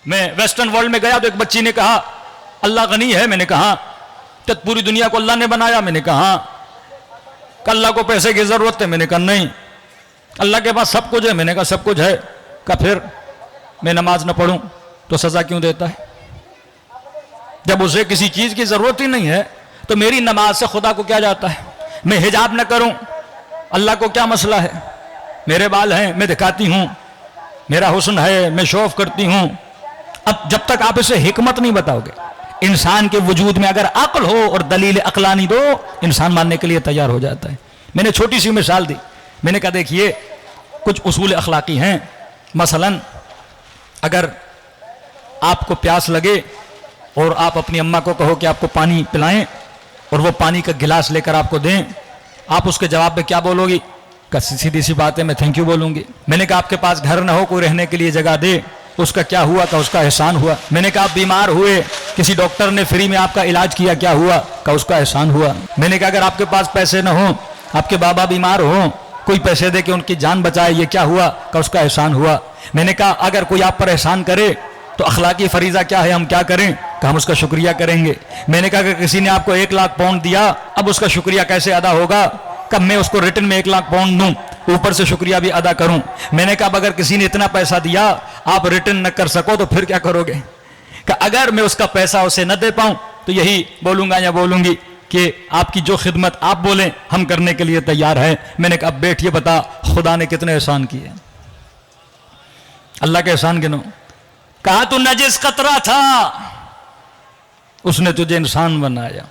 मैं western world में गया तो एक बच्ची ने कहा अल्लाह गनी है। मैंने कहा तो पूरी दुनिया को अल्लाह ने बनाया। मैंने कहा अल्लाह को पैसे की जरूरत है। मैंने कहा नहीं, अल्लाह के पास सब कुछ है। मैंने कहा सब कुछ है। कहा फिर मैं नमाज न पढ़ूं तो सजा क्यों देता है? जब उसे किसी चीज की जरूरत ही नहीं है तो मेरी नमाज से खुदा को क्या जाता है? मैं हिजाब न करूं, अल्लाह को क्या मसला है? मेरे बाल हैं, मैं दिखाती हूं, मेरा हुस्न है, मैं शौफ करती हूं। अब जब तक आप इसे हिकमत नहीं बताओगे, इंसान के वजूद में अगर अक्ल हो और दलील अक्लानी दो, इंसान मानने के लिए तैयार हो जाता है। मैंने छोटी सी मिसाल दी। मैंने कहा देखिए कुछ उसूल अखलाकी हैं। मसलन अगर आपको प्यास लगे और आप अपनी अम्मा को कहो कि आपको पानी पिलाएं और वो पानी का गिलास लेकर आपको दें, आप उसके जवाब में क्या बोलोगी? सीधी सी बात है, मैं थैंक यू बोलूंगी। मैंने कहा आपके पास घर ना हो, कोई रहने के लिए जगह दे, उसका क्या हुआ? का उसका एहसान हुआ। मैंने कहा आप बीमार हुए, किसी डॉक्टर ने फ्री में आपका इलाज किया, क्या हुआ? का उसका एहसान हुआ। मैंने कहा अगर आपके पास पैसे ना हो, आपके बाबा बीमार हो, कोई पैसे दे के उनकी जान बचाए, ये क्या हुआ? का उसका एहसान हुआ। मैंने कहा अगर कोई आप पर एहसान करे तो अखलाकी फरीजा क्या है, हम क्या करें? कि हम उसका शुक्रिया करेंगे। मैंने कहा अगर किसी ने आपको 1 लाख पाउंड दिया, अब उसका शुक्रिया कैसे अदा होगा? कब मैं उसको रिटर्न में 1 लाख पाउंड दूं, ऊपर से शुक्रिया भी अदा करूं। मैंने कहा अगर किसी ने इतना पैसा दिया, आप रिटर्न न कर सको तो फिर क्या करोगे? कि अगर मैं उसका पैसा उसे न दे पाऊं तो यही बोलूंगा या बोलूंगी कि आपकी जो खिदमत आप बोलें हम करने के लिए तैयार हैं। मैंने कहा अब बैठिए, बता खुदा ने कितने एहसान किए? अल्लाह के एहसान गिनो। कहा तू नजिस कतरा था, उसने तुझे इंसान बनाया।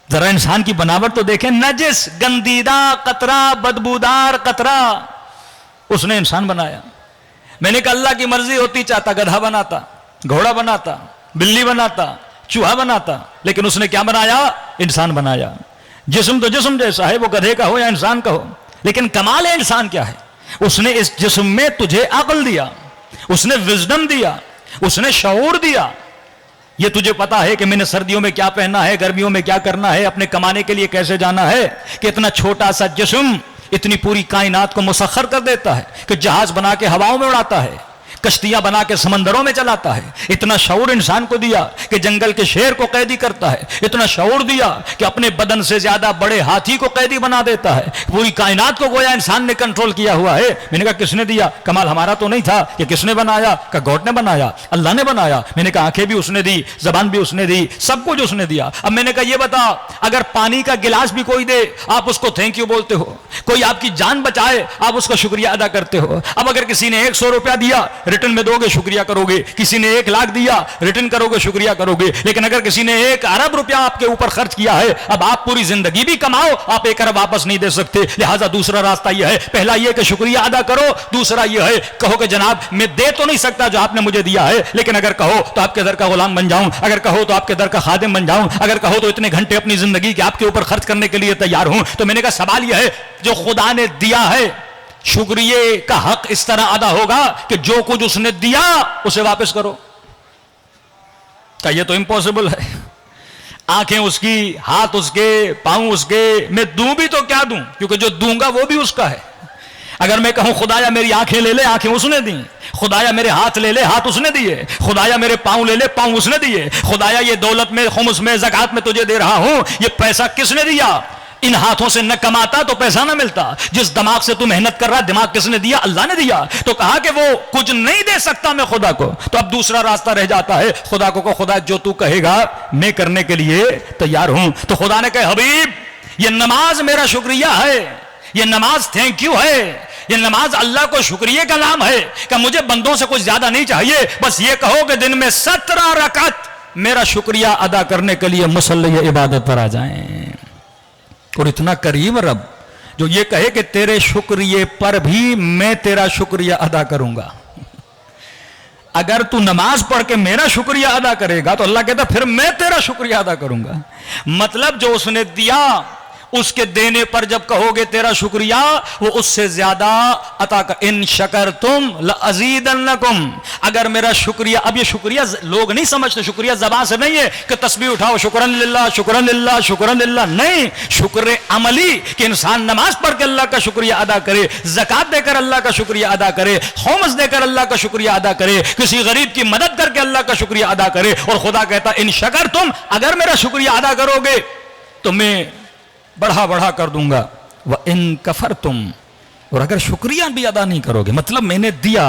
जरा इंसान की बनावट तो देखें, नजिस गंदीदा कतरा, बदबूदार कतरा, उसने इंसान बनाया। मैंने कहा अल्लाह की मर्जी होती चाहता गधा बनाता, घोड़ा बनाता, बिल्ली बनाता, चूहा बनाता, लेकिन उसने क्या बनाया? इंसान बनाया। जिस्म तो जिस्म जैसा है, वो गधे का हो या इंसान का हो, लेकिन कमाल है इंसान क्या है? उसने इस जिस्म में तुझे अक्ल दिया, उसने विजडम दिया, उसने शऊर दिया। ये तुझे पता है कि मैंने सर्दियों में क्या पहनना है, गर्मियों में क्या करना है, अपने कमाने के लिए कैसे जाना है? कि इतना छोटा सा जिस्म इतनी पूरी कायनात को मुसख्खर कर देता है, कि जहाज बना के हवाओं में उड़ाता है, कश्तियां बना के समंदरों में चलाता है। इतना शऊर इंसान को दिया कि जंगल के शेर को कैदी करता है। इतना शऊर दिया कि अपने बदन से ज्यादा बड़े हाथी को कैदी बना देता है। पूरी कायनात को गोया इंसान ने कंट्रोल किया हुआ है। मैंने कहा किसने दिया? कमाल हमारा तो नहीं था। कि किसने बनाया? का गॉड ने बनाया, अल्लाह ने बनाया। मैंने कहा आंखें भी उसने दी, जबान भी उसने दी, सब कुछ उसने दिया। अब मैंने कहा ये बता, अगर पानी का गिलास भी कोई दे आप उसको थैंक यू बोलते हो, कोई आपकी जान बचाए आप उसका शुक्रिया अदा करते हो। अब अगर किसी ने 100 रुपया दिया, रिटर्न में दोगे, शुक्रिया करोगे। किसी ने 1 लाख दिया, रिटर्न करोगे, शुक्रिया करोगे। लेकिन अगर किसी ने 1 अरब रुपया आपके ऊपर खर्च किया है, अब आप पूरी जिंदगी भी कमाओ, आप 1 अरब वापस नहीं दे सकते। लिहाजा दूसरा रास्ता यह है, पहला यह कि शुक्रिया अदा करो, दूसरा यह है कहो कि जनाब मैं दे तो नहीं सकता जो आपने मुझे दिया है, लेकिन अगर कहो तो आपके दर का गुलाम बन जाऊं, अगर कहो तो आपके दर का खादिम बन जाऊं, अगर कहो तो इतने घंटे अपनी जिंदगी के आपके ऊपर खर्च करने के लिए तैयार हूं। तो मैंने कहा सवाल यह है, जो खुदा ने दिया है शुक्रिया का हक इस तरह अदा होगा कि जो कुछ उसने दिया उसे वापस करो। क्या ये तो इम्पॉसिबल है? आंखें उसकी, हाथ उसके, पांव उसके, मैं दूं भी तो क्या दूं, क्योंकि जो दूंगा वो भी उसका है। अगर मैं कहूं खुदाया मेरी आंखें ले ले, आंखें उसने दी। खुदाया मेरे हाथ ले ले, हाथ उसने दिए। खुदाया मेरे पांव ले ले, पांव उसने दिए। खुदाया ये दौलत में, खुमुस में, ज़कात में तुझे दे रहा हूं, ये पैसा किसने दिया? इन हाथों से न कमाता तो पैसा ना मिलता। जिस दिमाग से तू मेहनत कर रहा, दिमाग किसने दिया? अल्लाह ने दिया। तो कहा कि वो कुछ नहीं दे सकता मैं खुदा को, तो अब दूसरा रास्ता रह जाता है, खुदा को खुदा जो तू कहेगा मैं करने के लिए तैयार हूं। तो खुदा ने कहा हबीब ये नमाज मेरा शुक्रिया है, ये नमाज थैंक यू है, ये नमाज अल्लाह को शुक्रिया का नाम है कि मुझे बंदों से कुछ ज्यादा नहीं चाहिए, बस ये कहो कि दिन में 17 रकात मेरा शुक्रिया अदा करने के लिए मुसल्ले इबादत पर आ जाएं। और इतना करीब रब जो ये कहे कि तेरे शुक्रिया पर भी मैं तेरा शुक्रिया अदा करूंगा। अगर तू नमाज पढ़ के मेरा शुक्रिया अदा करेगा तो अल्लाह कहता फिर मैं तेरा शुक्रिया अदा करूंगा। मतलब जो उसने दिया उसके देने पर जब कहोगे तेरा शुक्रिया, वो उससे ज्यादा अता कर। इन शकरतुम लअज़ीदन्नकुम, अगर मेरा शुक्रिया, अब ये शुक्रिया लोग नहीं समझते, शुक्रिया ज़बान से नहीं है कि तस्बीह उठाओ शुक्रन लिल्लाह शुक्रन लिल्लाह शुक्रन लिल्लाह, नहीं, शुक्र अमली कि इंसान नमाज पढ़ के अल्लाह का शुक्रिया अदा करे, ज़कात देकर अल्लाह का शुक्रिया अदा करे, खुम्स देकर अल्लाह का शुक्रिया अदा करे, किसी गरीब की मदद करके अल्लाह का शुक्रिया अदा करे। और खुदा कहता इन शकरतुम, अगर मेरा शुक्रिया अदा करोगे तो मैं बढ़ा बढ़ा कर दूंगा, व इन कफरतुम, और अगर शुक्रिया भी अदा नहीं करोगे, मतलब मैंने दिया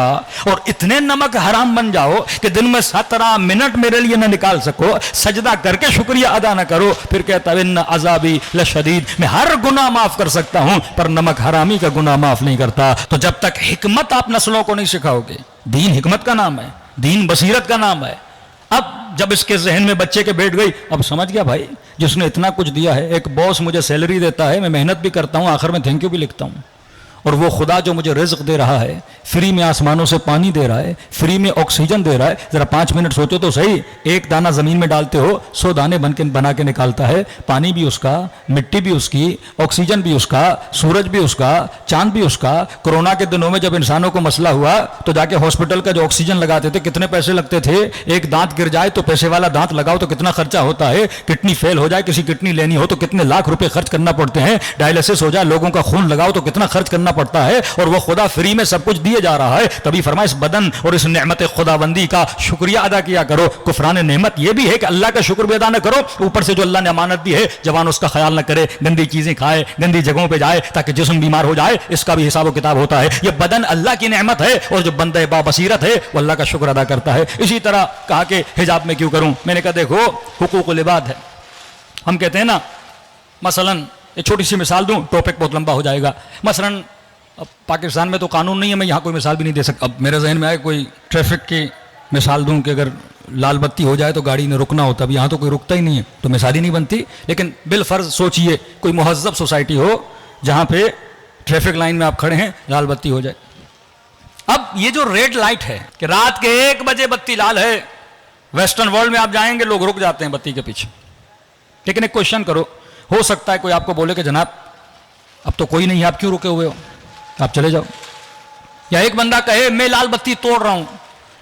और इतने नमक हराम बन जाओ कि दिन में 17 मिनट मेरे लिए ना निकाल सको, सजदा करके शुक्रिया अदा ना करो, फिर कहता है इन्ना अज़ाबी लशदीद, मैं हर गुनाह माफ कर सकता हूं पर नमक हरामी का गुनाह माफ नहीं करता। तो जब तक हिकमत आप नस्लों को नहीं सिखाओगे, दीन हिकमत का नाम है, दीन बसीरत का नाम है। अब जब इसके जहन में बच्चे के बैठ गई, अब समझ गया भाई जिसने इतना कुछ दिया है, एक बॉस मुझे सैलरी देता है, मैं मेहनत भी करता हूं, आखिर में थैंक यू भी लिखता हूं, और वो खुदा जो मुझे रिज़्क़ दे रहा है, फ्री में आसमानों से पानी दे रहा है, फ्री में ऑक्सीजन दे रहा है, जरा 5 मिनट सोचो तो सही, एक दाना जमीन में डालते हो 100 दाने बना के निकालता है, पानी भी उसका, मिट्टी भी उसकी, ऑक्सीजन भी उसका, सूरज भी उसका, चांद भी उसका। कोरोना के दिनों में जब इंसानों को मसला हुआ तो जाके हॉस्पिटल का जो ऑक्सीजन लगाते थे, कितने पैसे लगते थे, एक दांत गिर जाए तो पैसे वाला दांत लगाओ तो कितना खर्चा होता है, किडनी फेल हो जाए, किसी किडनी लेनी हो तो कितने लाख रुपए खर्च करना पड़ते हैं, डायलिसिस हो जाए, लोगों का खून लगाओ तो कितना खर्च करना पड़ता है, और वो खुदा फ्री में सब कुछ दिए जा रहा है। तभी फरमाया इस बदन और इस नेमत खुदाबंदी का शुक्रिया अदा किया करो। कुफरान नेमत यह भी है कि अल्लाह का शुक्र भी अदा न करो, ऊपर से जो अल्लाह ने अमानत दी है जवान उसका ख्याल न करे, गंदी चीजें खाए, गंदी जगहों पे जाए ताकि जिस्म बीमार हो जाए, इसका भी हिसाब किताब होता है। यह बदन अल्लाह की नेमत है और जो बंदे बाबसीरत है वो अल्लाह का शुक्र अदा करता है। इसी तरह कहा कि हिजाब में क्यों करूं, मैंने कहा देखो हुकूकुल इबाद है। हम कहते हैं ना, मसलन एक छोटी सी मिसाल दूं, टॉपिक बहुत लंबा हो जाएगा। मसलन अब पाकिस्तान में तो कानून नहीं है, मैं यहाँ कोई मिसाल भी नहीं दे सकता। अब मेरे जहन में आए कोई ट्रैफिक की मिसाल दूं कि अगर लाल बत्ती हो जाए तो गाड़ी ने रुकना होता, अब यहाँ तो कोई रुकता ही नहीं है, तो मिसाल ही नहीं बनती। लेकिन बिलफर्ज सोचिए कोई मुहज़्ज़ब सोसाइटी हो जहाँ पे ट्रैफिक लाइन में आप खड़े हैं, लाल बत्ती हो जाए। अब ये जो रेड लाइट है कि रात के 1 बजे बत्ती लाल है, वेस्टर्न वर्ल्ड में आप जाएंगे लोग रुक जाते हैं बत्ती के पीछे। लेकिन एक क्वेश्चन करो, हो सकता है कोई आपको बोले कि जनाब अब तो कोई नहीं है, आप क्यों रुके हुए हो, आप चले जाओ। या एक बंदा कहे मैं लाल बत्ती तोड़ रहा हूं,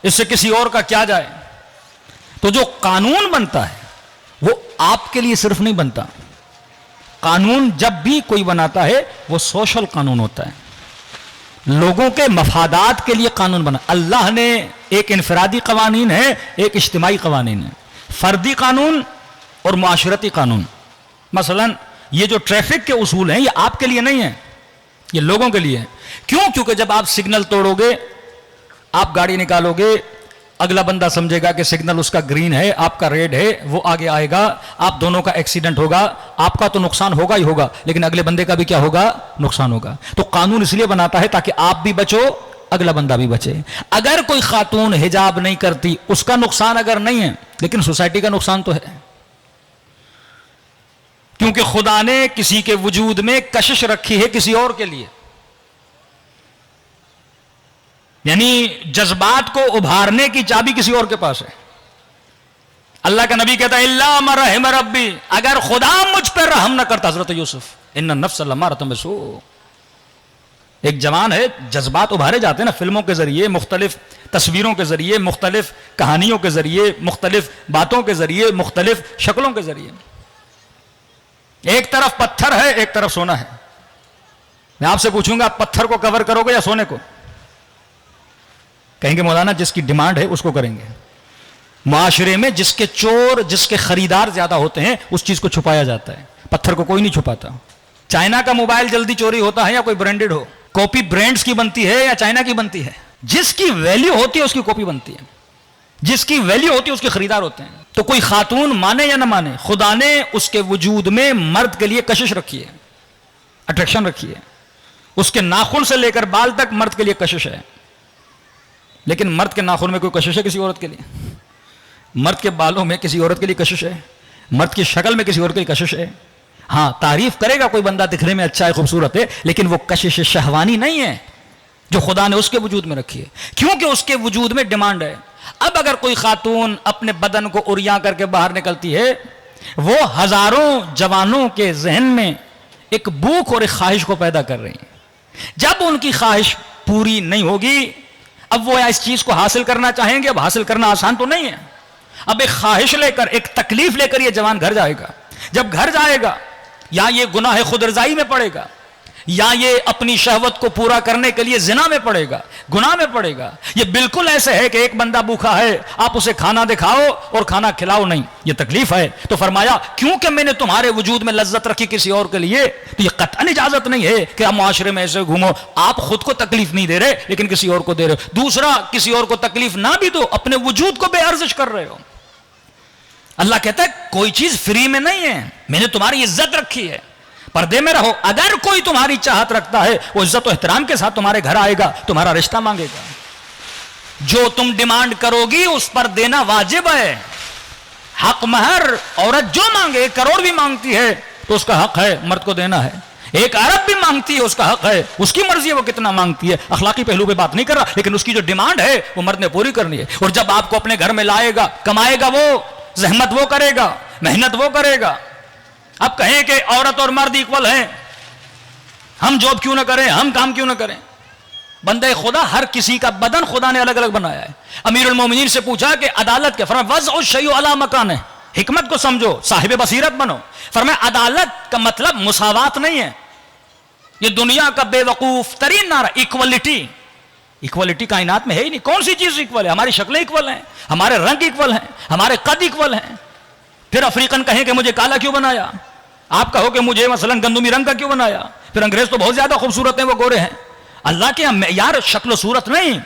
इससे किसी और का क्या जाए। तो जो कानून बनता है वो आपके लिए सिर्फ नहीं बनता, कानून जब भी कोई बनाता है वो सोशल कानून होता है, लोगों के मफादात के लिए कानून बना। अल्लाह ने एक इनफरादी कवानीन है, एक इज्तिमाई कवानीन है, फर्दी कानून और मुआशरती कानून। मसलन ये जो ट्रैफिक के उसूल हैं ये आपके लिए नहीं है, ये लोगों के लिए है। क्यों? क्योंकि जब आप सिग्नल तोड़ोगे, आप गाड़ी निकालोगे, अगला बंदा समझेगा कि सिग्नल उसका ग्रीन है, आपका रेड है, वो आगे आएगा, आप दोनों का एक्सीडेंट होगा, आपका तो नुकसान होगा ही होगा, लेकिन अगले बंदे का भी क्या होगा, नुकसान होगा। तो कानून इसलिए बनाता है ताकि आप भी बचो, अगला बंदा भी बचे। अगर कोई खातून हिजाब नहीं करती, उसका नुकसान अगर नहीं है, लेकिन सोसाइटी का नुकसान तो है, क्योंकि खुदा ने किसी के वजूद में कशिश रखी है किसी और के लिए, यानी जज्बात को उभारने की चाबी किसी और के पास है। अल्लाह का नबी कहता है इल्ला मा रहम रब्बी, अगर खुदा मुझ पर रहम न करता, हजरत यूसुफ इन्ना नफ्स लम्मारतुम बिसू। एक जवान है, जज्बात उभारे जाते हैं ना फिल्मों के जरिए, मुख्तलिफ तस्वीरों के जरिए, मुख्तलिफ कहानियों के जरिए, मुख्तलिफ बातों के जरिए, मुख्तलिफ शक्लों के जरिए। एक तरफ पत्थर है, एक तरफ सोना है। मैं आपसे पूछूंगा आप पत्थर को कवर करोगे या सोने को? कहेंगे मौलाना जिसकी डिमांड है उसको करेंगे। माशरे में जिसके चोर, जिसके खरीदार ज्यादा होते हैं उस चीज को छुपाया जाता है, पत्थर को कोई नहीं छुपाता। चाइना का मोबाइल जल्दी चोरी होता है या कोई ब्रांडेड हो, कॉपी ब्रांड्स की बनती है या चाइना की बनती है? जिसकी वैल्यू होती है उसकी कॉपी बनती है, जिसकी वैल्यू होती है उसके खरीदार होते हैं। तो कोई खातून माने या ना माने, खुदा ने उसके वजूद में मर्द के लिए कशिश रखी है, अट्रैक्शन रखी है। उसके नाखून से लेकर बाल तक मर्द के लिए कशिश है। लेकिन मर्द के नाखून में कोई कशिश है किसी औरत के लिए? मर्द के बालों में किसी औरत के लिए कशिश है? मर्द की शक्ल में किसी औरत के लिए कशिश है? हाँ, तारीफ करेगा कोई बंदा दिखने में अच्छा है, खूबसूरत है, लेकिन वो कशिश शहवानी नहीं है जो खुदा ने उसके वजूद में रखी है, क्योंकि उसके वजूद में डिमांड है। अब अगर कोई खातून अपने बदन को उरिया करके बाहर निकलती है, वो हजारों जवानों के जहन में एक भूख और एक ख्वाहिश को पैदा कर रही हैं। जब उनकी ख्वाहिश पूरी नहीं होगी, अब वो इस चीज को हासिल करना चाहेंगे। अब हासिल करना आसान तो नहीं है। अब एक ख्वाहिश लेकर, एक तकलीफ लेकर ये जवान घर जाएगा। जब घर जाएगा, या ये गुनाह खुद रजाई में पड़ेगा, या ये अपनी शहवत को पूरा करने के लिए जिना में पड़ेगा, गुनाह में पड़ेगा। ये बिल्कुल ऐसे है कि एक बंदा भूखा है, आप उसे खाना दिखाओ और खाना खिलाओ नहीं, ये तकलीफ है। तो फरमाया क्योंकि मैंने तुम्हारे वजूद में लज्जत रखी किसी और के लिए, तो ये कतई इजाजत नहीं है कि आप मुआशरे में ऐसे घूमो। आप खुद को तकलीफ नहीं दे रहे, लेकिन किसी और को दे रहे हो। दूसरा, किसी और को तकलीफ ना भी दो, अपने वजूद को बेअर्जिश कर रहे हो। अल्लाह कहता है कोई चीज फ्री में नहीं है, मैंने तुम्हारी इज्जत रखी है, पर्दे में रहो। अगर कोई तुम्हारी चाहत रखता है, वो इज्जत और एहतराम के साथ तुम्हारे घर आएगा, तुम्हारा रिश्ता मांगेगा। जो तुम डिमांड करोगी उस पर देना वाजिब है। हक महर औरत जो मांगे, 1 करोड़ भी मांगती है तो उसका हक है मर्द को देना है। 1 अरब भी मांगती है, उसका हक है, उसकी मर्जी है वो कितना मांगती है। अखलाकी पहलू पे बात नहीं कर रहा, लेकिन उसकी जो डिमांड है वो मर्द ने पूरी करनी है। और जब आपको अपने घर में लाएगा, कमाएगा वो, जहमत वो करेगा, मेहनत वो करेगा। अब कहें कि औरत और मर्द इक्वल हैं, हम जॉब क्यों ना करें, हम काम क्यों ना करें। बंदे खुदा, हर किसी का बदन खुदा ने अलग अलग बनाया है। अमीरुल मोमिनीन से पूछा कि अदालत के, फरमाया वज़अ शयउ अला मकान है, हिकमत को समझो, साहिब बसीरत बनो। फरमाया अदालत का मतलब मुसावात नहीं है। ये दुनिया का बेवकूफ तरीन नारा इक्वलिटी। इक्वलिटी कायनात में है ही नहीं। कौन सी चीज इक्वल है? हमारी शक्लें इक्वल हैं, हमारे रंग इक्वल हैं, हमारे कद इक्वल हैं। फिर अफ्रीकन कहें कि मुझे काला क्यों बनाया, आप कहो कि मुझे मसलन गंदुमी रंग का क्यों बनाया। फिर अंग्रेज तो बहुत ज्यादा खूबसूरत हैं, वो गोरे हैं। अल्लाह के यार शक्ल सूरत नहीं।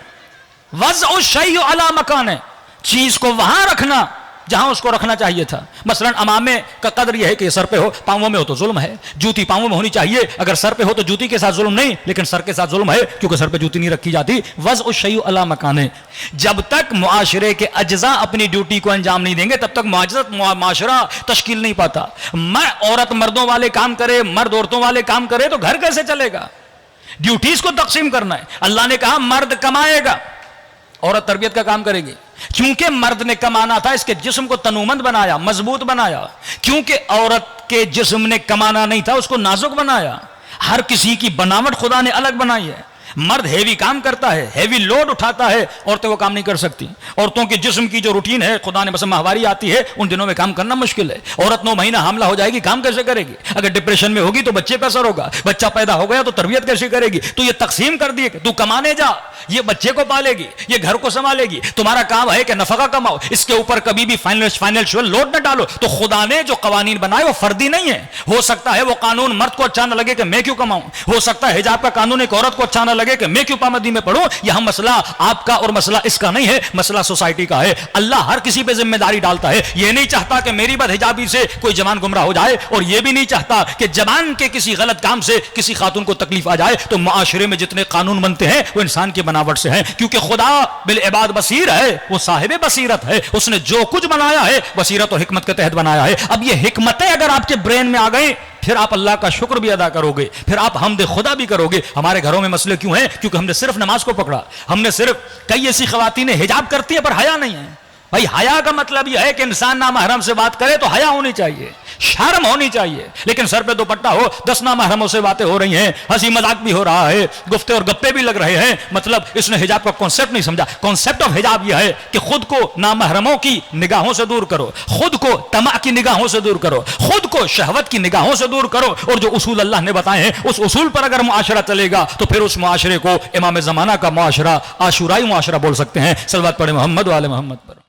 वज़अ शयउ अला मकान है, चीज को वहां रखना जहां उसको रखना चाहिए था। मसलन अमामे का कदर यह है कि सर पे हो, पांवों में हो तो जुल्म है। जूती पांवों में होनी चाहिए, अगर सर पे हो तो जूती के साथ जुल्म नहीं, लेकिन सर के साथ जुल्म है क्योंकि सर पे जूती नहीं रखी जाती। वज़अ शयउ अला मकान है। जब तक मुआशरे के अज्जा अपनी ड्यूटी को अंजाम नहीं देंगे, तब तक मुआशरा तश्कील नहीं पाता। औरत मर्दों वाले काम करे, मर्द औरतों वाले काम करे तो घर कैसे चलेगा। ड्यूटीज को तकसीम करना है। अल्लाह ने कहा मर्द कमाएगा, औरत तरबियत का काम करेगी। क्योंकि मर्द ने कमाना था, इसके जिस्म को तनूमंद बनाया, मजबूत बनाया। क्योंकि औरत के जिस्म ने कमाना नहीं था, उसको नाजुक बनाया। हर किसी की बनावट खुदा ने अलग बनाई है। मर्द हेवी काम करता है, हेवी लोड उठाता है, औरतें वो काम नहीं कर सकती। औरतों के जिस्म की जो रूटीन है, खुदा ने बस माहवारी आती है, उन दिनों में काम करना मुश्किल है। औरत 9 महीना हामला हो जाएगी, काम कैसे करेगी। अगर डिप्रेशन में होगी तो बच्चे पर असर होगा, बच्चा पैदा हो गया तो तरबियत कैसे करेगी। तो ये तकसीम कर दिए कि तू कमाने जा, ये बच्चे को पालेगी, ये घर को संभालेगी, तुम्हारा काम है कि नफका कमाओ, इसके ऊपर कभी भी फाइनेंशियल लोड न डालो। तो खुदा ने जो कवानीन बनाए वो फर्दी नहीं है। हो सकता है वो कानून मर्द को अच्छा न लगे कि मैं क्यों कमाऊं, हो सकता है हिजाब का कानून एक औरत को अच्छा न लगे कि मैं क्यों पाबंदी में पढ़ूं। यह मसला आपका और मसला इसका नहीं है, मसला सोसाइटी का है। अल्लाह हर किसी पे जिम्मेदारी डालता है। यह नहीं चाहता कि मेरी बदहिजाबी से कोई जवान गुमराह हो जाए, और यह भी नहीं चाहता कि जवान के किसी गलत काम से किसी खातून को तकलीफ आ जाए। तो मुआशरे में जितने कानून बनते हैं वो इंसान की बनावट से हैं, क्योंकि खुदा बिल इबाद बसीर है, वो साहिब बसीरत है। उसने जो कुछ बनाया है बसीरत और हिकमत के तहत बनाया है। अब ये हिकमतें अगर आपके ब्रेन में आ गई, फिर आप अल्लाह का शुक्र भी अदा करोगे, फिर आप हमद खुदा भी करोगे। हमारे घरों में मसले क्यों हैं? क्योंकि हमने सिर्फ नमाज को पकड़ा। हमने सिर्फ, कई ऐसी खवातीनें हिजाब करती है पर हया नहीं है। भाई हया का मतलब यह है कि इंसान नामहरम से बात करे तो हया होनी चाहिए, शर्म होनी चाहिए। लेकिन सर पे दुपट्टा हो, 10 नामहरमों से बातें हो रही हैं, हंसी मजाक भी हो रहा है, गुफ्ते और गप्पे भी लग रहे हैं। मतलब इसने हिजाब का कॉन्सेप्ट नहीं समझा। कॉन्सेप्ट ऑफ हिजाब यह है कि खुद को नामहरमों की निगाहों से दूर करो, खुद को तमा की निगाहों से दूर करो, खुद को शहवत की निगाहों से दूर करो। और जो उसूल अल्लाह ने बताए हैं उस उसूल पर अगर मुआशरा चलेगा तो फिर उस मुआशरे को इमाम ज़माना का मुआशरा, आशुराई मुआशरा बोल सकते हैं। सल्लल्लाहु अलैहि मोहम्मद वाले मोहम्मद पर।